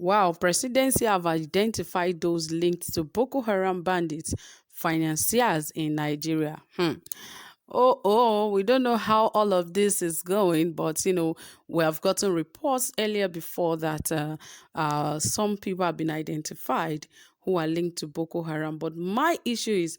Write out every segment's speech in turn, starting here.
Wow, Presidency have identified those linked to Boko Haram bandits, financiers in Nigeria. We don't know how all of this is going, but we have gotten reports earlier before that some people have been identified who are linked to Boko Haram. But my issue is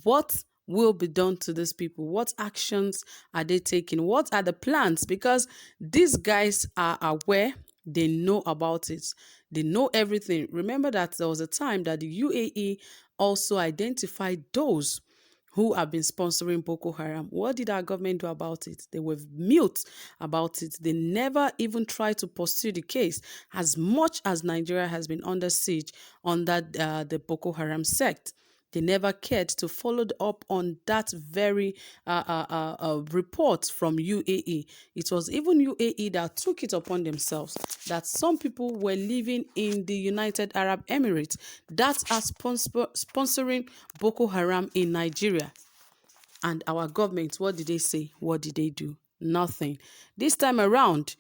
what will be done to these people? What actions are they taking? What are the plans? Because these guys are aware, they know about it, they know everything. Remember that there was a time that the UAE also identified those who have been sponsoring Boko Haram. What did our government do about it? They were mute about it. They never even tried to pursue the case. As much as Nigeria has been under siege under the Boko Haram sect, they never cared to follow up on that very report from UAE. It was even UAE that took it upon themselves that some people were living in the United Arab Emirates that are sponsoring Boko Haram in Nigeria. And our government, what did they say? What did they do? Nothing. This time around,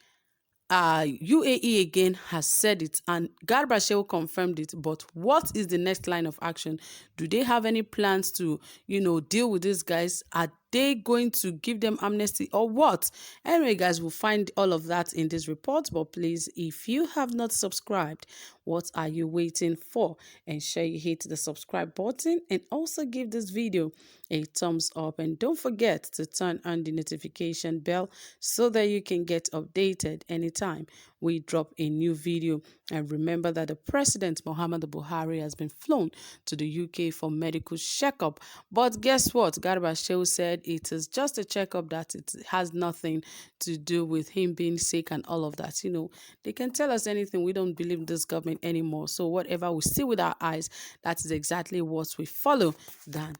UAE again has said it, and Garba Shehu confirmed it. But what is the next line of action? Do they have any plans to, deal with these guys? Are they going to give them amnesty or what? Anyway, guys, we'll find all of that in this report. But please, if you have not subscribed, what are you waiting for? Ensure you hit the subscribe button and also give this video a thumbs up. And don't forget to turn on the notification bell so that you can get updated anytime we drop a new video. And remember that the President Muhammadu Buhari has been flown to the UK for medical checkup. But guess what? Garba Shehu said it is just a checkup, that it has nothing to do with him being sick and all of that. They can tell us anything. We don't believe this government anymore. So whatever we see with our eyes, that is exactly what we follow than,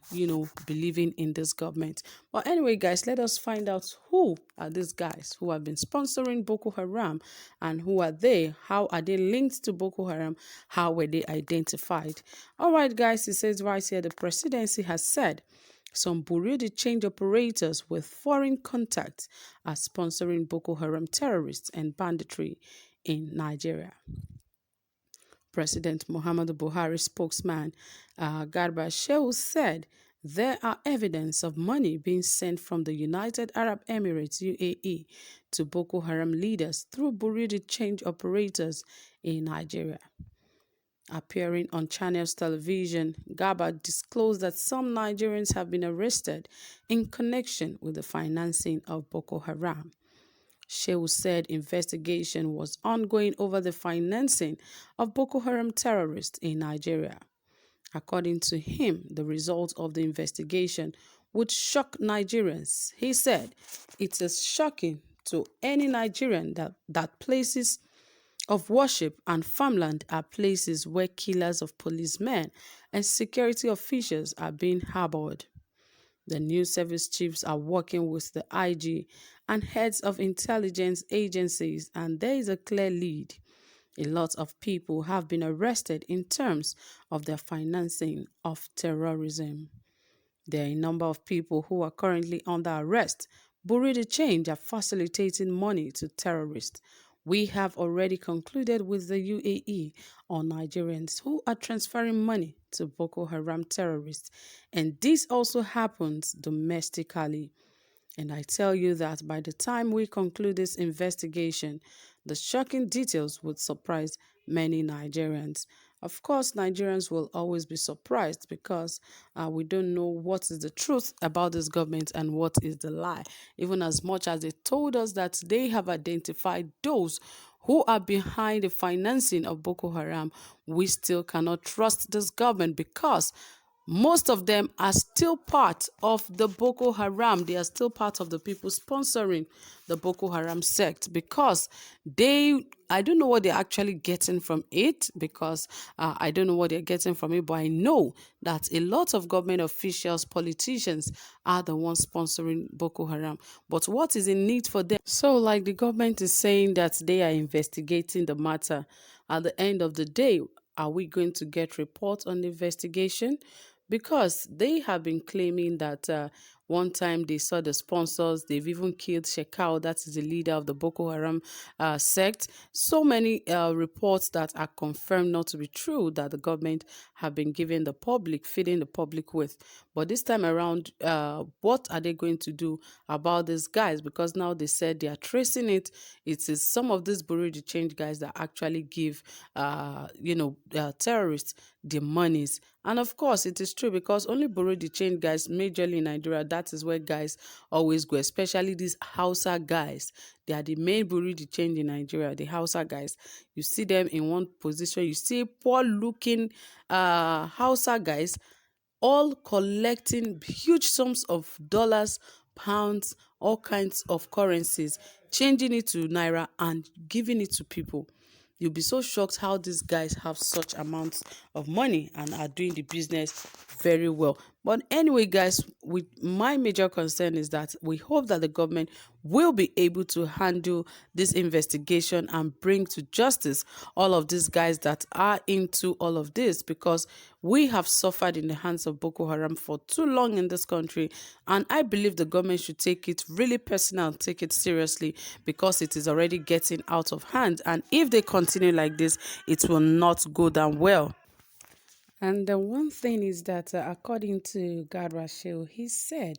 believing in this government. But anyway, guys, let us find out who are these guys who have been sponsoring Boko Haram and who are they? How are they linked to Boko Haram? How were they identified? All right, guys, it says right here, the presidency has said some Bureau de change operators with foreign contacts are sponsoring Boko Haram terrorists and banditry in Nigeria. President Muhammadu Buhari spokesman Garba Shehu said there are evidence of money being sent from the United Arab Emirates UAE to Boko Haram leaders through Bureau de change operators in Nigeria. Appearing on Channels Television, Garba disclosed that some Nigerians have been arrested in connection with the financing of Boko Haram. Shehu said investigation was ongoing over the financing of Boko Haram terrorists in Nigeria. According to him, the result of the investigation would shock Nigerians. He said, it is shocking to any Nigerian that places of worship and farmland are places where killers of policemen and security officials are being harbored. The new service chiefs are working with the IG and heads of intelligence agencies, and there is a clear lead. A lot of people have been arrested in terms of their financing of terrorism. There are a number of people who are currently under arrest. Bureau de change are facilitating money to terrorists. We have already concluded with the UAE on Nigerians who are transferring money to Boko Haram terrorists. And this also happens domestically. And I tell you that by the time we conclude this investigation, the shocking details would surprise many Nigerians. Of course, Nigerians will always be surprised because we don't know what is the truth about this government and what is the lie. Even as much as they told us that they have identified those who are behind the financing of Boko Haram, we still cannot trust this government because most of them are still part of the Boko Haram. They are still part of the people sponsoring the Boko Haram sect because I don't know what they're actually getting from it because I don't know what they're getting from it, but I know that a lot of government officials, politicians are the ones sponsoring Boko Haram. But what is in need for them? So like the government is saying that they are investigating the matter. At the end of the day, are we going to get reports on the investigation? Because they have been claiming that One time they saw the sponsors. They've even killed Shekau, that is the leader of the Boko Haram sect. So many reports that are confirmed not to be true that the government have been giving the public, feeding the public with. But this time around, what are they going to do about these guys? Because now they said they are tracing it. It is some of these Bureau de Change guys that actually give, terrorists the monies. And of course, it is true because only Bureau de Change guys, majorly in Nigeria, that is where guys always go, especially these Hausa guys. They are the main Bureau de Change in Nigeria, the Hausa guys. You see them in one position. You see poor looking Hausa guys all collecting huge sums of dollars, pounds, all kinds of currencies, changing it to naira and giving it to people. You'll be so shocked how these guys have such amounts of money and are doing the business very well. But anyway, guys, with my major concern is that we hope that the government will be able to handle this investigation and bring to justice all of these guys that are into all of this, because we have suffered in the hands of Boko Haram for too long in this country. And I believe the government should take it really personal, take it seriously, because it is already getting out of hand. And if they continue like this, it will not go down well. And the one thing is that, according to Gad Rashil, he said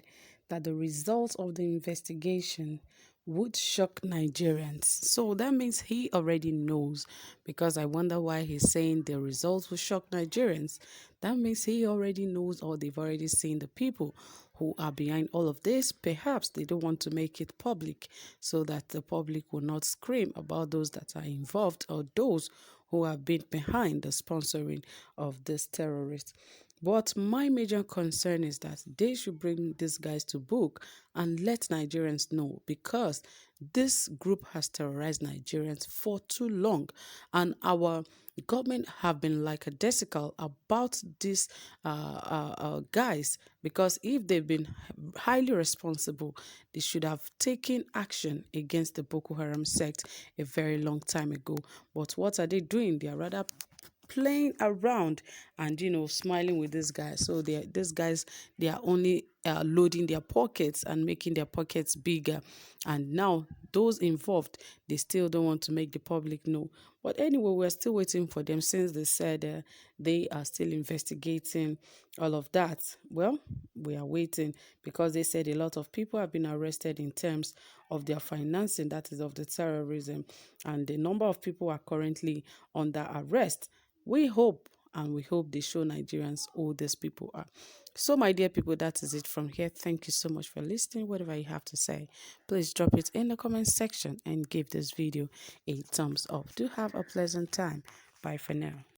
that the results of the investigation would shock Nigerians. So that means he already knows, because I wonder why he's saying the results will shock Nigerians. That means he already knows, or they've already seen the people who are behind all of this. Perhaps they don't want to make it public so that the public will not scream about those that are involved or those who have been behind the sponsoring of this terrorist. But my major concern is that they should bring these guys to book and let Nigerians know, because this group has terrorized Nigerians for too long, and our government have been lackadaisical about these guys, because if they've been highly responsible, they should have taken action against the Boko Haram sect a very long time ago. But what are they doing? They are rather playing around and smiling with this guy. So these guys, they are only loading their pockets and making their pockets bigger, and now those involved, they still don't want to make the public know. But anyway, we're still waiting for them, since they said they are still investigating all of that. Well, we are waiting, because they said a lot of people have been arrested in terms of their financing, that is of the terrorism, and the number of people are currently under arrest. We hope, and we hope they show Nigerians who these people are. So, my dear people, that is it from here. Thank you so much for listening. Whatever you have to say, please drop it in the comment section and give this video a thumbs up. Do have a pleasant time. Bye for now.